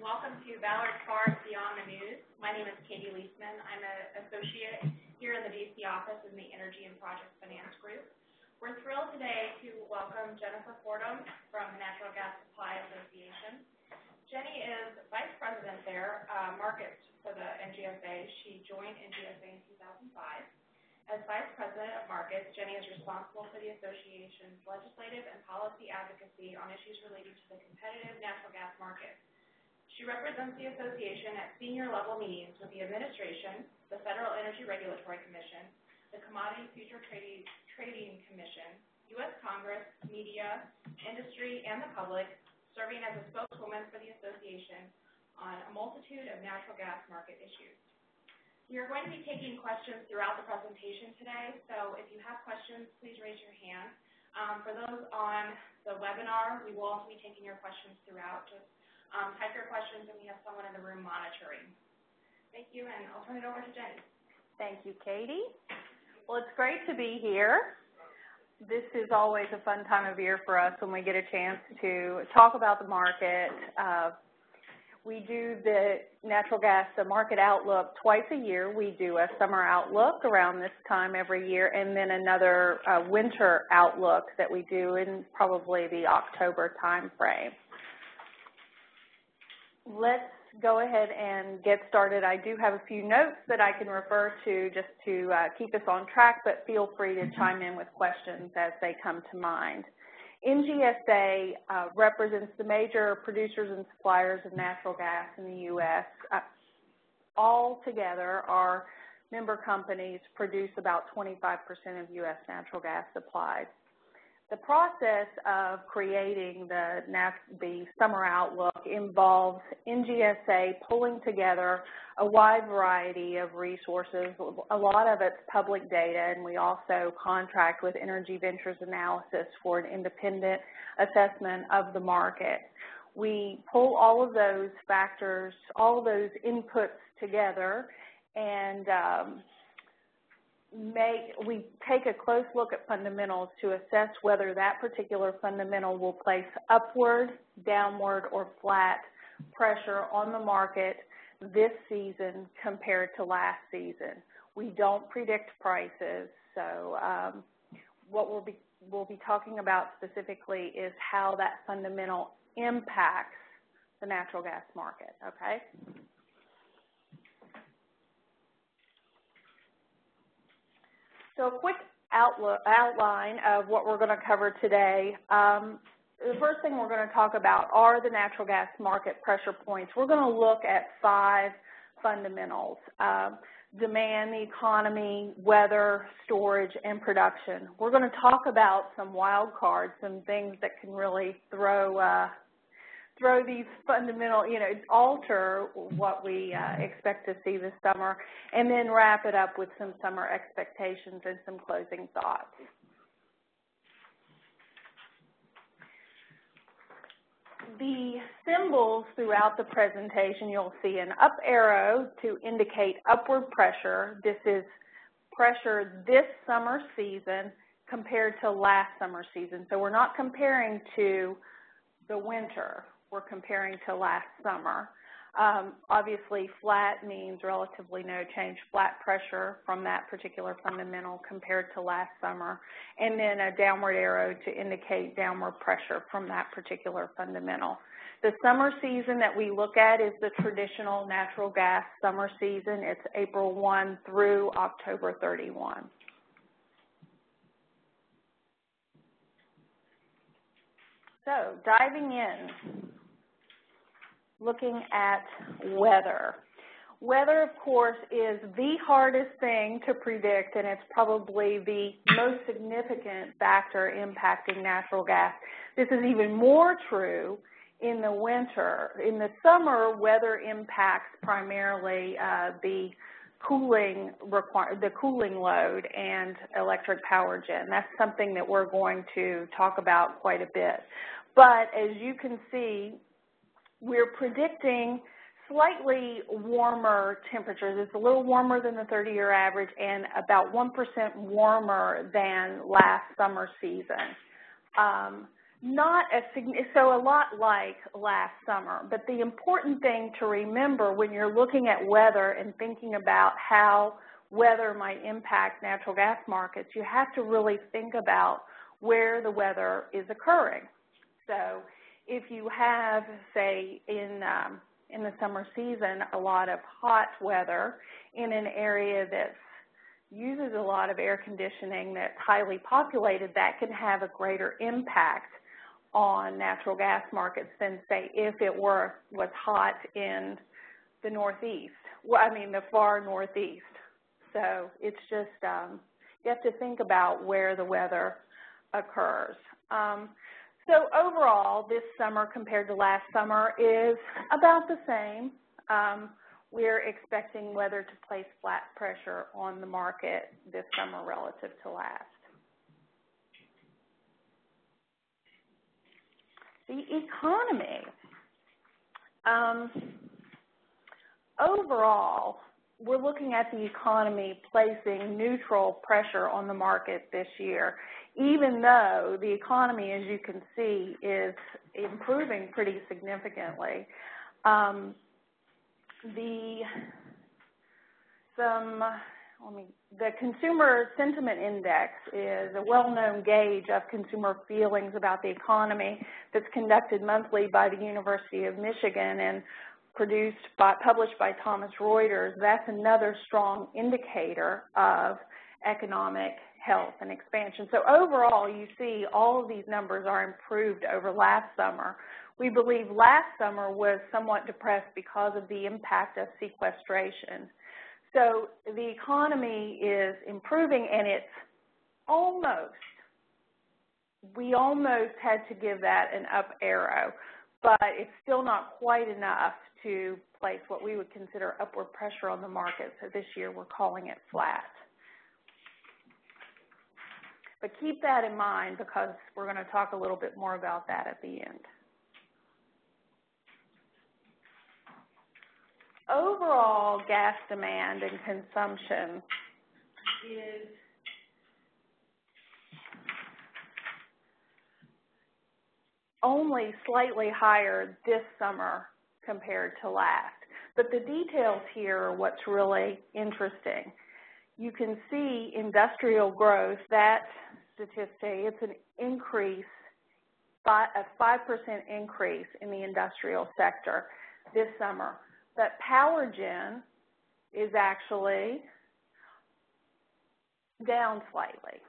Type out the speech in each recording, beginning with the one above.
welcome to Ballard, Spahr, Beyond the News. My name is Katie Leisman. I'm an associate here in the DC office in the Energy and Project Finance Group. We're thrilled today to welcome Jennifer Fordham from the Natural Gas Supply Association. Jenny is Vice President there, Markets for the NGSA. She joined NGSA in 2005. As Vice President of Markets, Jenny is responsible for the association's legislative and policy advocacy on issues related to the competitive natural gas market. She represents the association at senior level meetings with the administration, the Federal Energy Regulatory Commission, the Commodity Future Trading Commission, U.S. Congress, media, industry, and the public, serving as a spokeswoman for the association on a multitude of natural gas market issues. We are going to be taking questions throughout the presentation today, so if you have questions, please raise your hand. For those on the webinar, we will also be taking your questions throughout. Just type your questions, and we have someone in the room monitoring. Thank you, and I'll turn it over to Jenny. Thank you, Katie. Well, it's great to be here. This is always a fun time of year for us when we get a chance to talk about the market. We do the natural gas, the market outlook twice a year. We do a summer outlook around this time every year, and then another winter outlook that we do in probably the October time frame. Let's go ahead and get started. I do have a few notes that I can refer to just to keep us on track, but feel free to chime in with questions as they come to mind. NGSA represents the major producers and suppliers of natural gas in the U.S. All together, our member companies produce about 25% of U.S. natural gas supplies. The process of creating the summer outlook involves NGSA pulling together a wide variety of resources. A lot of it's public data, and we also contract with Energy Ventures Analysis for an independent assessment of the market. We pull all of those factors, all of those inputs together, and we take a close look at fundamentals to assess whether that particular fundamental will place upward, downward, or flat pressure on the market this season compared to last season. We don't predict prices, so what we'll be talking about specifically is how that fundamental impacts the natural gas market, okay? So a quick outline of what we're going to cover today. The first thing we're going to talk about are the natural gas market pressure points. We're going to look at 5 fundamentals: demand, the economy, weather, storage, and production. We're going to talk about some wild cards, some things that can really throw these fundamental, alter what we expect to see this summer, and then wrap it up with some summer expectations and some closing thoughts. The symbols throughout the presentation, you'll see an up arrow to indicate upward pressure. This is pressure this summer season compared to last summer season. So we're not comparing to the winter. We're comparing to last summer. Obviously, flat means relatively no change, flat pressure from that particular fundamental compared to last summer, and then a downward arrow to indicate downward pressure from that particular fundamental. The summer season that we look at is the traditional natural gas summer season. It's April 1 through October 31. So, diving in. Looking at weather. Weather, of course, is the hardest thing to predict, and it's probably the most significant factor impacting natural gas. This is even more true in the winter. In the summer, weather impacts primarily the cooling load and electric power gen. That's something that we're going to talk about quite a bit. But as you can see, we're predicting slightly warmer temperatures. It's a little warmer than the 30-year average and about 1% warmer than last summer season. Not as so a lot like last summer, but the important thing to remember when you're looking at weather and thinking about how weather might impact natural gas markets, you have to really think about where the weather is occurring. So if you have, say, in the summer season, a lot of hot weather in an area that uses a lot of air conditioning that's highly populated, that can have a greater impact on natural gas markets than, say, if it was hot in the Northeast, well, I mean the far Northeast. So it's just, you have to think about where the weather occurs. So overall, this summer compared to last summer is about the same. We're expecting weather to place flat pressure on the market this summer relative to last. The economy. Overall, we're looking at the economy placing neutral pressure on the market this year, even though the economy, as you can see, is improving pretty significantly. The Consumer Sentiment Index is a well-known gauge of consumer feelings about the economy that's conducted monthly by the University of Michigan and published by Thomson Reuters. That's another strong indicator of economic health and expansion. So overall, you see all of these numbers are improved over last summer. We believe last summer was somewhat depressed because of the impact of sequestration. So the economy is improving, and it's we almost had to give that an up arrow, but it's still not quite enough to place what we would consider upward pressure on the market. So this year we're calling it flat. But keep that in mind because we're going to talk a little bit more about that at the end. Overall gas demand and consumption is only slightly higher this summer compared to last. But the details here are what's really interesting. You can see industrial growth, that statistic, it's an increase, a 5% increase in the industrial sector this summer. But power gen is actually down slightly.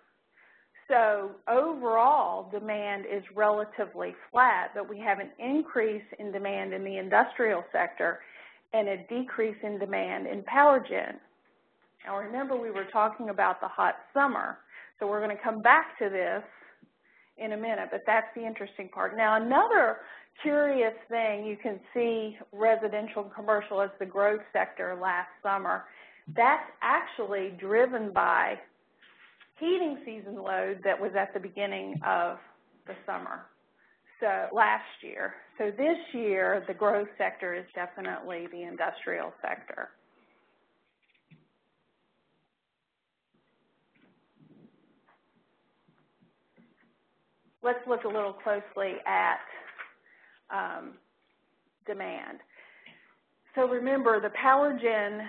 So overall, demand is relatively flat, but we have an increase in demand in the industrial sector and a decrease in demand in power gen. Now remember, we were talking about the hot summer, so we're going to come back to this in a minute, but that's the interesting part. Now another curious thing, you can see residential and commercial as the growth sector last summer. That's actually driven by heating season load that was at the beginning of the summer, so last year. So this year, the growth sector is definitely the industrial sector. Let's look a little closely at demand. So remember, the power gen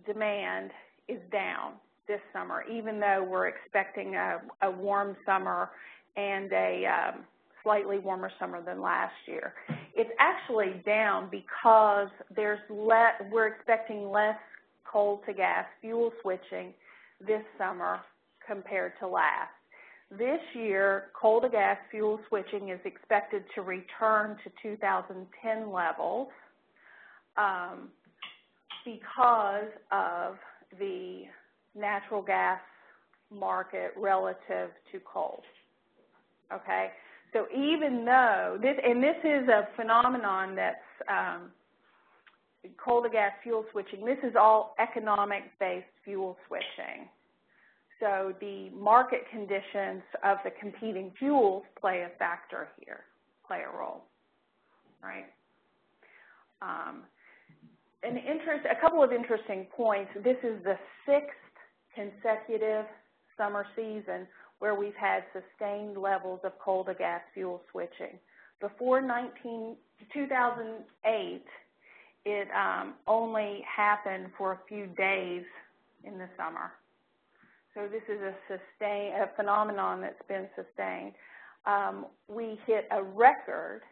demand is down this summer, even though we're expecting a warm summer and a slightly warmer summer than last year. It's actually down because we're expecting less coal to gas fuel switching this summer compared to last. This year, coal to gas fuel switching is expected to return to 2010 levels because of the natural gas market relative to coal. Okay, so even though this is a phenomenon that's coal to gas fuel switching, this is all economic-based fuel switching. So the market conditions of the competing fuels play a factor here, play a role, right? A couple of interesting points. This is the 6th consecutive summer season where we've had sustained levels of coal to gas fuel switching. Before 2008, it only happened for a few days in the summer. So this is a phenomenon that's been sustained. We hit a record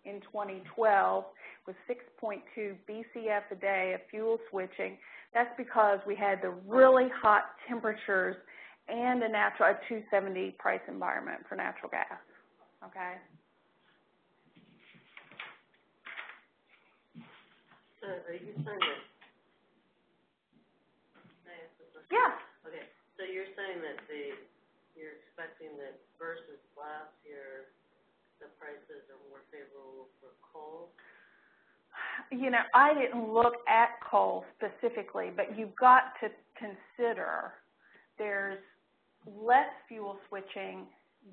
in 2012 with 6.2 BCF a day of fuel switching. That's because we had the really hot temperatures and a 270 price environment for natural gas, okay? So are you saying that, can I ask a question? Yeah. Okay, so you're saying that you're expecting that versus last year, the prices are more favorable for coal? You know, I didn't look at coal specifically, but you've got to consider there's less fuel switching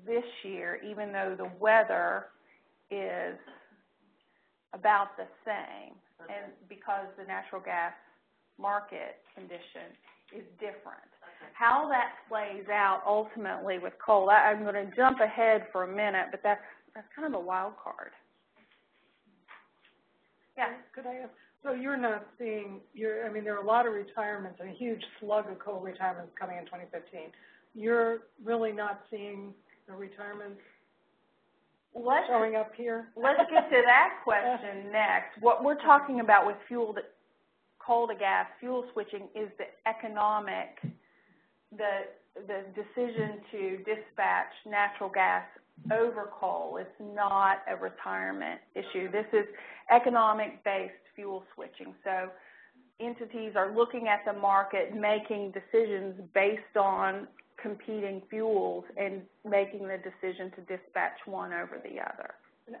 this year, even though the weather is about the same, okay, and because the natural gas market condition is different. Okay. How that plays out ultimately with coal, I'm going to jump ahead for a minute, but that's kind of a wild card. Yeah. Could I ask, so you're not seeing, I mean, there are a lot of retirements, a huge slug of coal retirements coming in 2015. You're really not seeing the retirements showing up here? Let's get to that question next. What we're talking about with coal to gas fuel switching is the economic, the decision to dispatch natural gas over coal. It's not a retirement issue. This is economic-based fuel switching. So entities are looking at the market, making decisions based on competing fuels and making the decision to dispatch one over the other.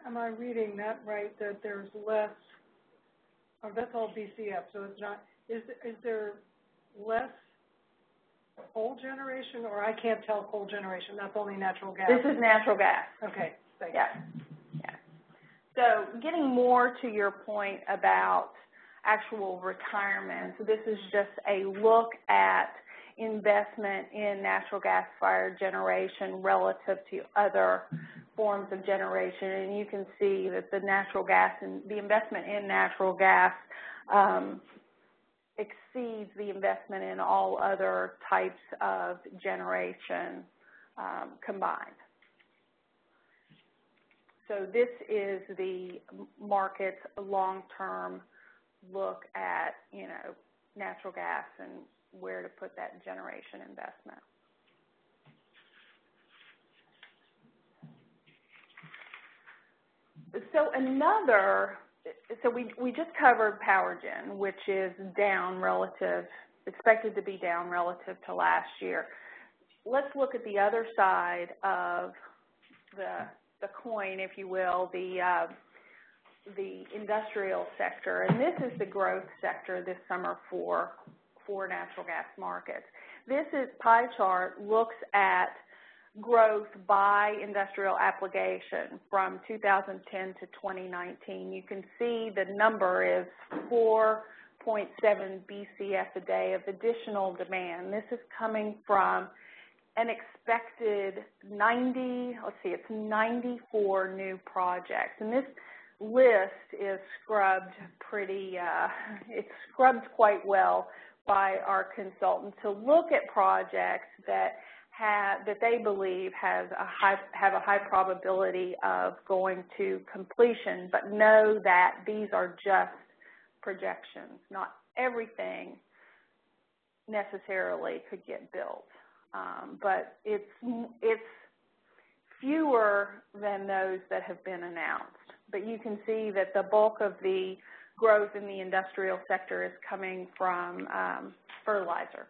Am I reading that right, that there's less, oh, that's all BCF, so it's not, is there less coal generation, or I can't tell coal generation, that's only natural gas? This is natural gas. Okay, thanks. Yeah. Yeah. So getting more to your point about actual retirement, so this is just a look at investment in natural gas-fired generation relative to other forms of generation, and you can see that the natural gas and the investment in natural gas exceeds the investment in all other types of generation combined. So this is the market's long-term look at, you know, natural gas and where to put that generation investment. So we just covered power gen, which is down relative, expected to be down relative to last year. Let's look at the other side of the coin, if you will, the industrial sector, and this is the growth sector this summer for natural gas markets. This pie chart looks at growth by industrial application from 2010 to 2019. You can see the number is 4.7 BCF a day of additional demand. This is coming from an expected 94 new projects. And this list is scrubbed it's scrubbed quite well by our consultant to look at projects that they believe have a high probability of going to completion, but know that these are just projections. Not everything necessarily could get built, but it's fewer than those that have been announced. But you can see that the bulk of the growth in the industrial sector is coming from fertilizer.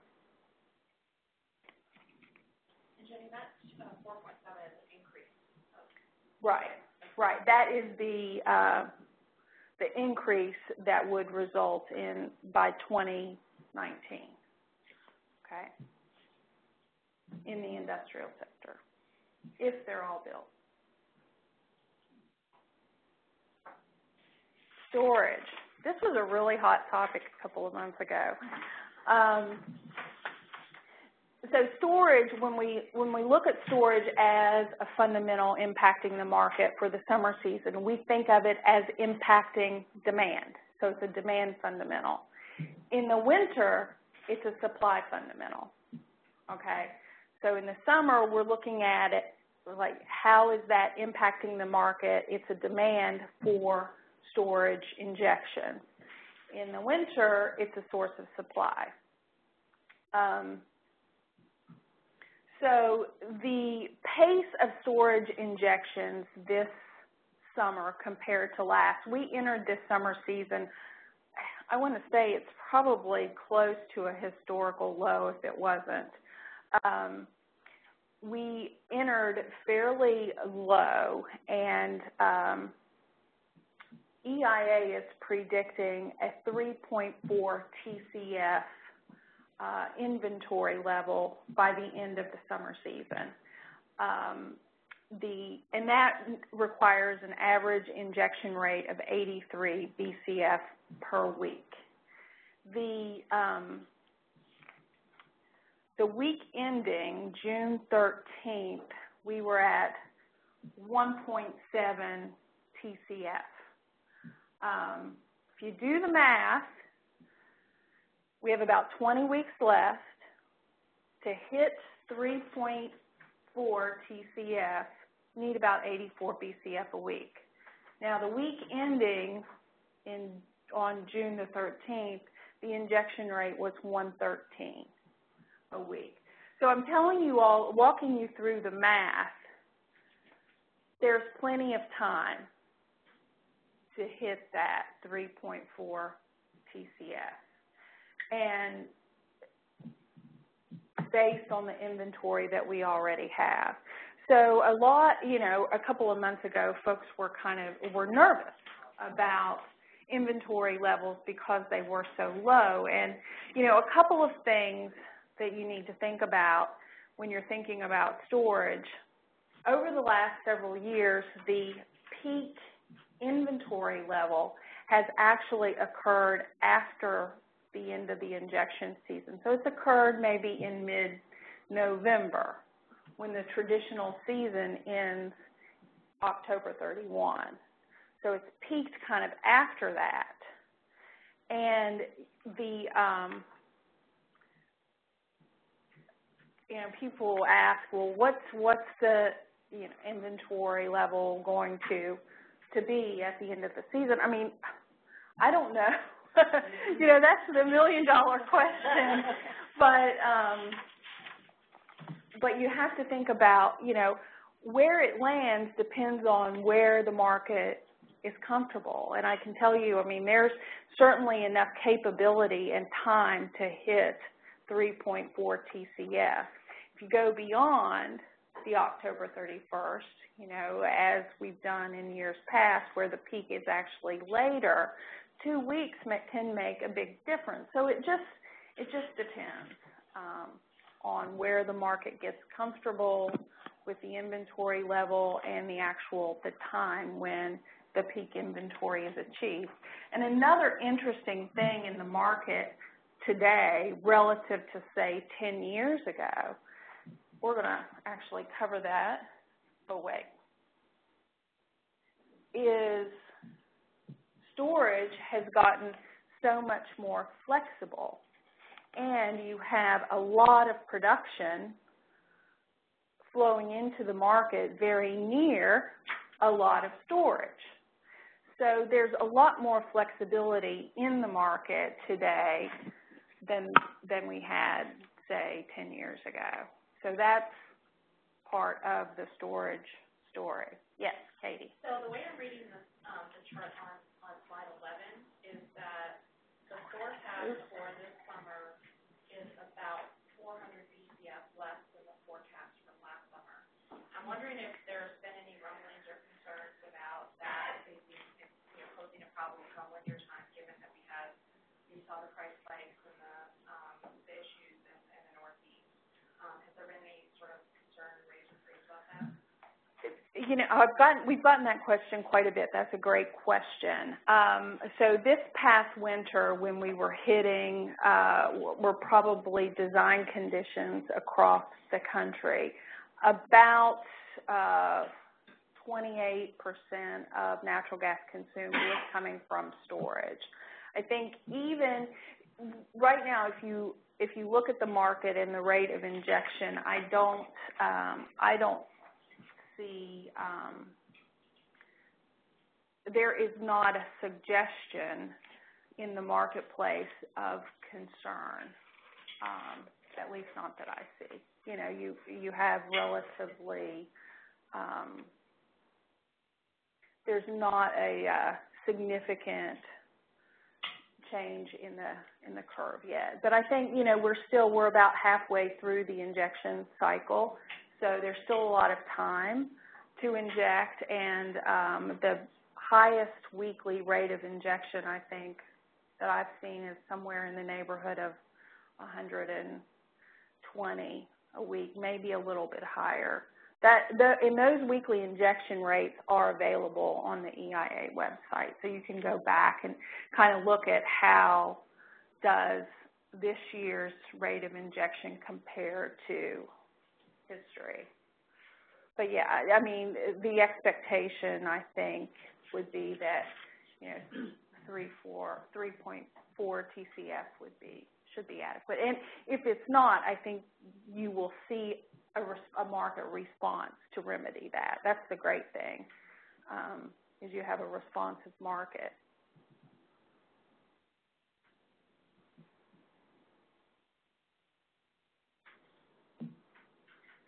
And Jenny, that's 4.7 increase. Right, right. That is the increase that would result in by 2019. Okay, in the industrial sector, if they're all built. Storage. This was a really hot topic a couple of months ago. So storage, when we look at storage as a fundamental impacting the market for the summer season, we think of it as impacting demand. So it's a demand fundamental. In the winter, it's a supply fundamental, okay? So in the summer, we're looking at it like, how is that impacting the market? It's a demand for storage injection. In the winter, it's a source of supply. So the pace of storage injections this summer compared to last, we entered this summer season, I want to say it's probably close to a historical low if it wasn't. We entered fairly low, and EIA is predicting a 3.4 TCF inventory level by the end of the summer season. And that requires an average injection rate of 83 BCF per week. The week ending June 13th, we were at 1.7 TCF. If you do the math, we have about 20 weeks left to hit 3.4 TCF, need about 84 BCF a week. Now, the week ending on June the 13th, the injection rate was 113 a week. So I'm telling you all, walking you through the math, there's plenty of time to hit that 3.4 TCF. And based on the inventory that we already have. So a couple of months ago, folks were nervous about inventory levels because they were so low. And, a couple of things that you need to think about when you're thinking about storage. Over the last several years, the peak inventory level has actually occurred after the end of the injection season. So it's occurred maybe in mid-November when the traditional season ends October 31. So it's peaked kind of after that. And people ask, well, what's the inventory level going to be at the end of the season? I mean, I don't know. That's the million-dollar question. But you have to think about, where it lands depends on where the market is comfortable. And I can tell you, there's certainly enough capability and time to hit 3.4 TCF. If you go beyond the October 31st, as we've done in years past where the peak is actually later, 2 weeks can make a big difference. So it just depends on where the market gets comfortable with the inventory level and the time when the peak inventory is achieved. And another interesting thing in the market today relative to, say, 10 years ago, we're going to actually cover that, is storage has gotten so much more flexible, and you have a lot of production flowing into the market very near a lot of storage. So there's a lot more flexibility in the market today than we had, say, 10 years ago. So that's part of the storage story. Yes, Katie. So the way I'm reading the chart on slide 11 is that the forecast for this summer is about 400 BCF less than the forecast from last summer. I'm wondering if there's been any rumblings or concerns about that posing a problem come winter time, given that we saw the price spikes and the issues in the Northeast. Has there been any sort of concern raised or raised about that? you know, we've gotten that question quite a bit. That's a great question. So this past winter, when we were hitting, were probably design conditions across the country, about 28% of natural gas consumed is coming from storage. I think even right now, if you look at the market and the rate of injection, I don't see, there is not a suggestion in the marketplace of concern, at least not that I see. You know, you have relatively, there's not a significant change in the curve yet. But I think, you know, we're about halfway through the injection cycle. So there's still a lot of time to inject, and the highest weekly rate of injection, I think, that I've seen is somewhere in the neighborhood of 120 a week, maybe a little bit higher. And those weekly injection rates are available on the EIA website, so you can go back and kind of look at how does this year's rate of injection compare to history. But yeah, I mean, the expectation, I think, would be that, you know, 3.4 TCF should be adequate. And if it's not, I think you will see a market response to remedy that. That's the great thing, is you have a responsive market.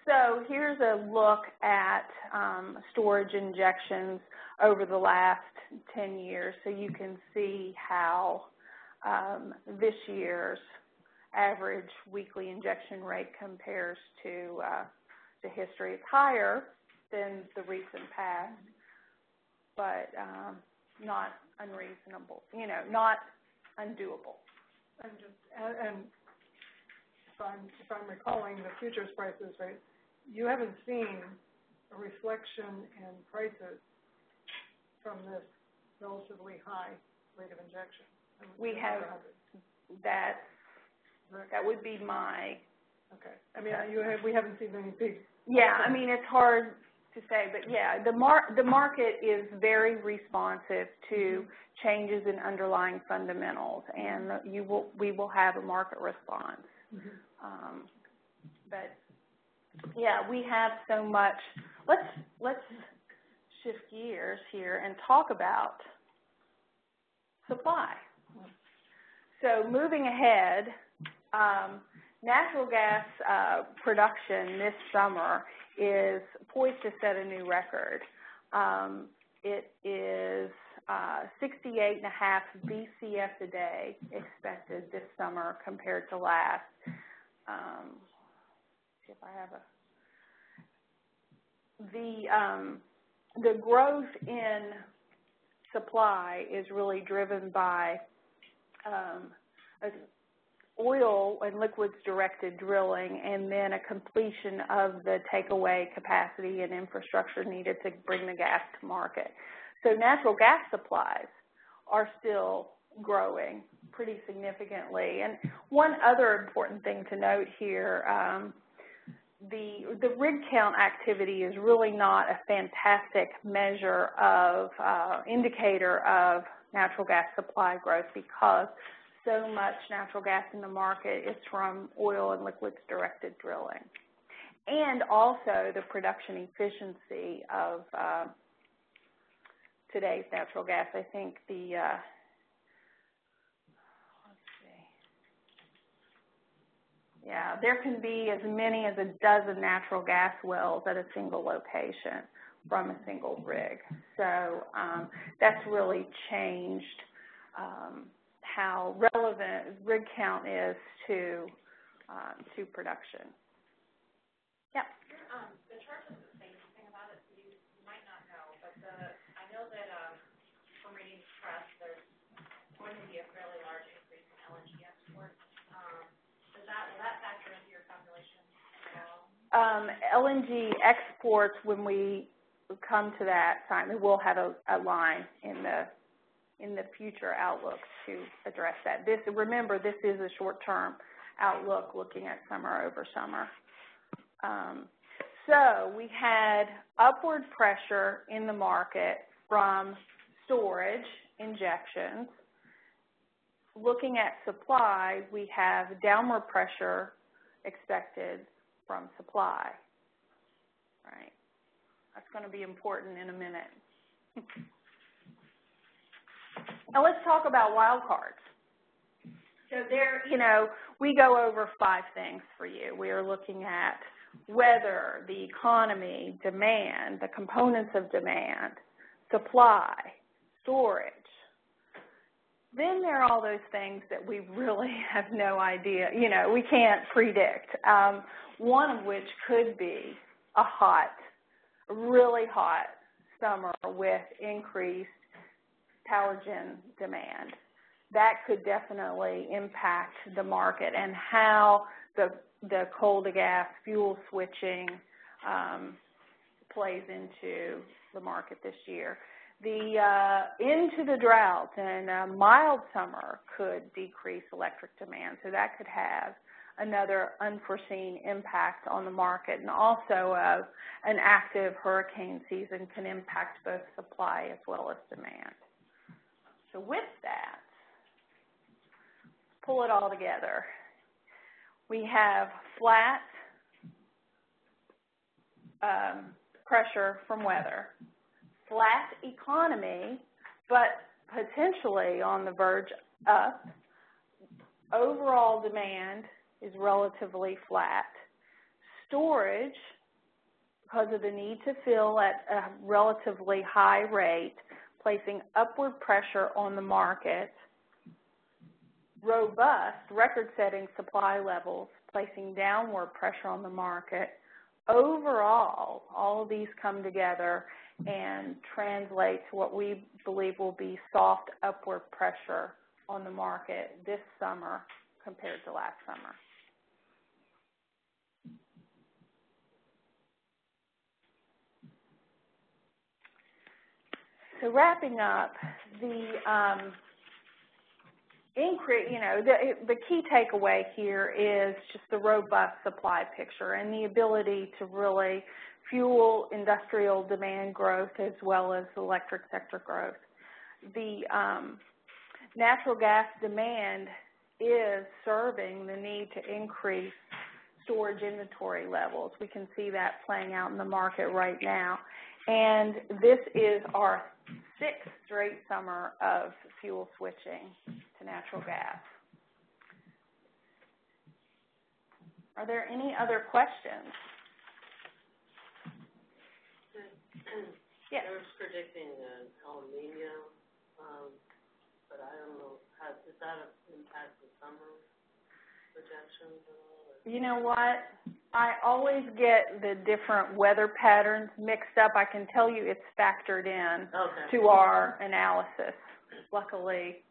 So here's a look at storage injections over the last 10 years. So you can see how this year's average weekly injection rate compares to history. It's higher than the recent past, but not unreasonable, you know, not undoable. And if I'm recalling the futures prices, right, you haven't seen a reflection in prices from this relatively high rate of injection. We have that. That would be my. Okay. I mean, we haven't seen any big. Yeah, I mean, it's hard to say, but yeah, the market is very responsive to changes in underlying fundamentals, and we will have a market response. But yeah, we have so much. Let's shift gears here and talk about supply. So moving ahead. Natural gas production this summer is poised to set a new record. It is 68.5 BCF a day expected this summer compared to last. See if I have the growth in supply is really driven by oil and liquids-directed drilling, and then a completion of the takeaway capacity and infrastructure needed to bring the gas to market. So natural gas supplies are still growing pretty significantly. And one other important thing to note here, the rig count activity is really not a fantastic measure of indicator of natural gas supply growth, because so much natural gas in the market is from oil and liquids-directed drilling. And also the production efficiency of today's natural gas. I think let's see. Yeah, there can be as many as a dozen natural gas wells at a single location from a single rig. So that's really changed how relevant rig count is to production. Yeah. The chart doesn't say anything about it, so you might not know. But I know that from reading the press, there's going to be a fairly large increase in LNG exports. Will that factor into your calculation at all? LNG exports, when we come to that time. We'll have a line in the future outlook to address that. Remember, this is a short-term outlook looking at summer over summer. So we had upward pressure in the market from storage injections. Looking at supply, we have downward pressure expected from supply. Right? That's going to be important in a minute. Now let's talk about wildcards. So there, we go over 5 things for you. We are looking at weather, the economy, demand, the components of demand, supply, storage. Then there are all those things that we really have no idea, we can't predict. One of which could be a really hot summer with increased power gen demand. That could definitely impact the market and how the coal to gas fuel switching plays into the market this year. Into the drought and a mild summer could decrease electric demand, so that could have another unforeseen impact on the market, and also an active hurricane season can impact both supply as well as demand. So with that, pull it all together. We have flat pressure from weather, flat economy, but potentially on the verge up. Overall demand is relatively flat. Storage, because of the need to fill at a relatively high rate, placing upward pressure on the market. Robust, record-setting supply levels, placing downward pressure on the market. Overall, all of these come together and translate to what we believe will be soft upward pressure on the market this summer compared to last summer. So wrapping up, the key takeaway here is just the robust supply picture and the ability to really fuel industrial demand growth as well as electric sector growth. The natural gas demand is serving the need to increase storage inventory levels. We can see that playing out in the market right now. And this is our 6th straight summer of fuel switching to natural gas. Are there any other questions? Yes. I was predicting El Nino, but I don't know, does that impact the summer projections at all? You know what? I always get the different weather patterns mixed up. I can tell you it's factored in to our analysis. Luckily,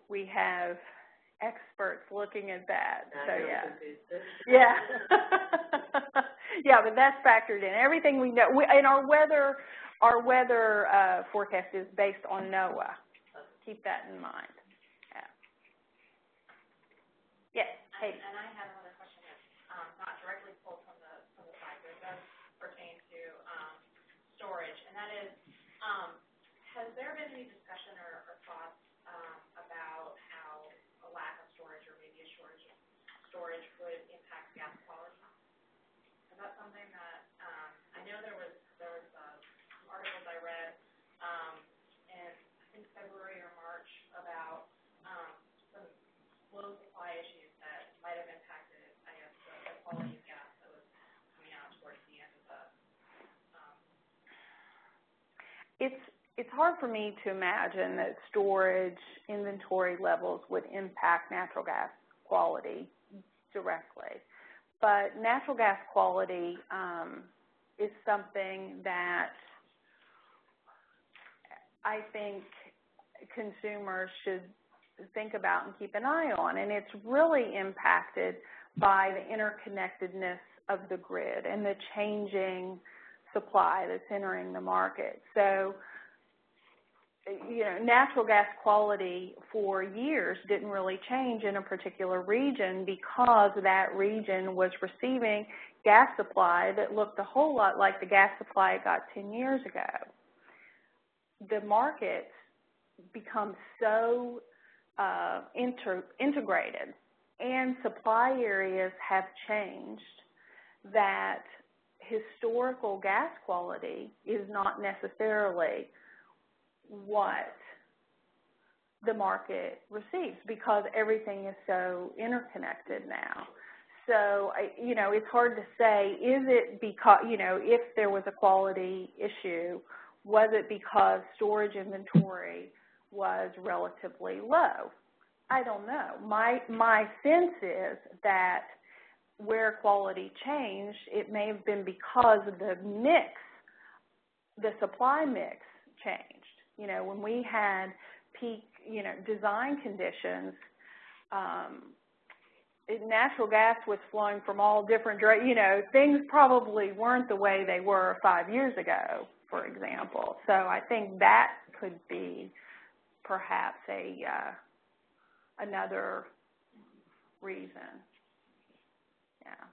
we have experts looking at that. So yeah. Yeah, but that's factored in. Everything we know, and our weather forecast is based on NOAA. Keep that in mind. Yeah. Yes. Hey. And I have another question that's not directly pulled from the slide, but it does pertain to storage, and that is, has there been any discussion or thoughts about how a lack of storage or maybe a shortage of storage would impact gas quality? Is that something that I know there was some articles I read in I think February or March about some low supply issues that might have impacted, I guess, the quality of gas that was coming out towards the end of the. It's hard for me to imagine that storage inventory levels would impact natural gas quality directly. But natural gas quality is something that I think consumers should think about and keep an eye on. And it's really impacted by the interconnectedness of the grid and the changing supply that's entering the market. So, you know, natural gas quality for years didn't really change in a particular region because that region was receiving gas supply that looked a whole lot like the gas supply it got 10 years ago. The markets become so integrated, and supply areas have changed that historical gas quality is not necessarily what the market receives because everything is so interconnected now. So, you know, it's hard to say, is it because, you know, if there was a quality issue, was it because storage inventory was relatively low? I don't know. My sense is that where quality changed, it may have been because the mix, the supply mix changed. You know, when we had peak, you know, design conditions, natural gas was flowing from all different, you know, things probably weren't the way they were 5 years ago, for example. So I think that could be perhaps another reason. Yeah.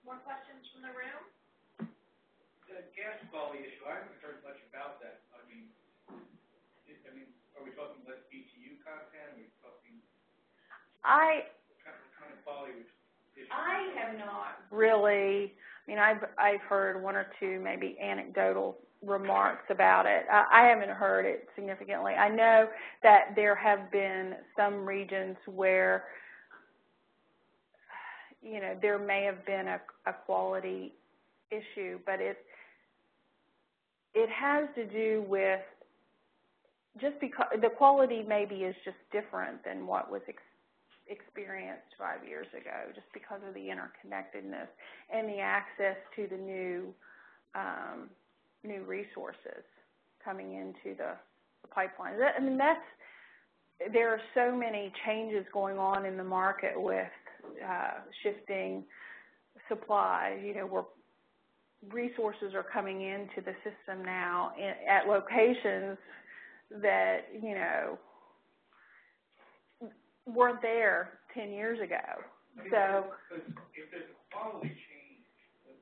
More questions from the room? The gas quality issue, I haven't heard much about that. I mean, are we talking less BTU content? Are we talking kind of quality issue? I have not really. I mean, I've heard one or two maybe anecdotal remarks about it. I haven't heard it significantly. I know that there have been some regions where, you know, there may have been a quality issue, but it has to do with just because the quality maybe is just different than what was experienced 5 years ago, just because of the interconnectedness and the access to the new resources coming into the pipeline. I mean, there are so many changes going on in the market with shifting supply. You know, where resources are coming into the system now at locations that, you know, weren't there 10 years ago. So, if there's a quality change, the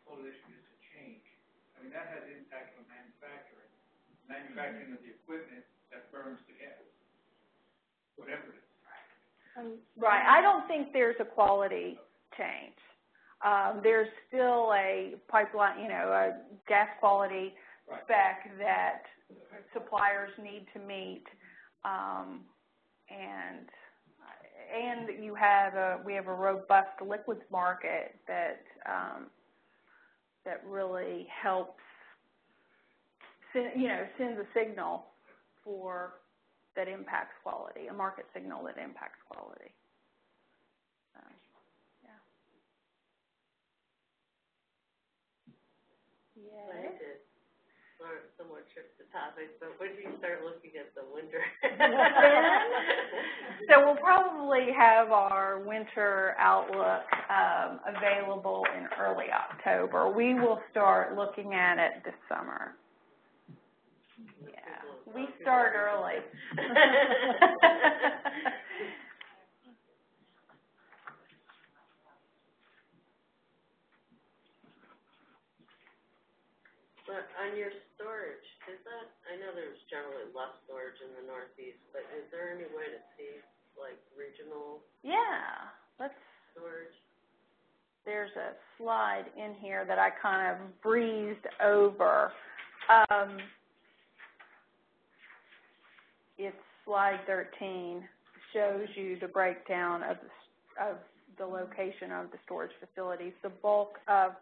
quality issue is a change. I mean, that has impact on manufacturing of the equipment that burns the gas, whatever it is. Right. I don't think there's a quality change. There's still a pipeline, you know, a gas quality spec that suppliers need to meet, and we have a robust liquids market that really helps, sends a signal that impacts quality, a market signal that impacts quality. I hate to somewhat shift the topic, but when do you start looking at the winter? So we'll probably have our winter outlook available in early October. We will start looking at it this summer. Yeah, we start early. But on your storage, I know there's generally less storage in the Northeast, but is there any way to see, like, regional storage? There's a slide in here that I kind of breezed over. It's slide 13, shows you the breakdown of the location of the storage facilities. The bulk of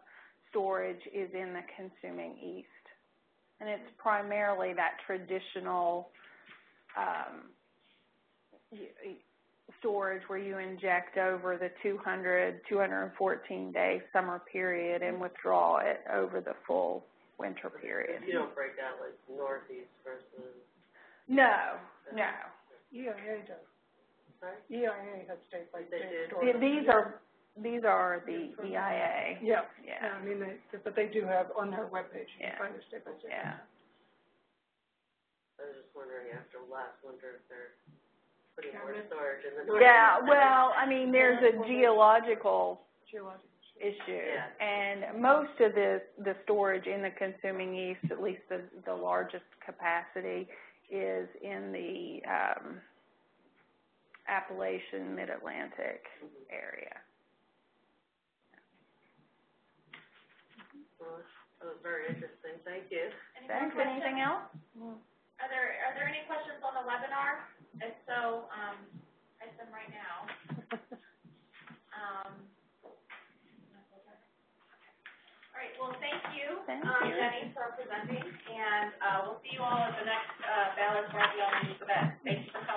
storage is in the consuming east, and it's primarily that traditional storage where you inject over the 214-day summer period and withdraw it over the full winter period. You don't break out like Northeast versus... No. EIA does. Sorry? EIA has state-by-state They storage. These are These are the EIA. Yeah. Yeah. I mean, but they do have on their webpage, you Yeah. can find their state by state. Yeah. I was just wondering after last winter if they're putting Yeah, more but- storage in the. Yeah, well, I mean, there's a geological Geological. issue. Yeah. And most of the storage in the consuming east, at least the largest capacity, is in the Appalachian Mid-Atlantic area. Well, that was very interesting. Thank you. Thanks. Anything else? Are there any questions on the webinar? If so, type them right now. All right, well, thank you, Jenny, for presenting, and we'll see you all at the next Ballard Beyond the News event. Thank you for coming.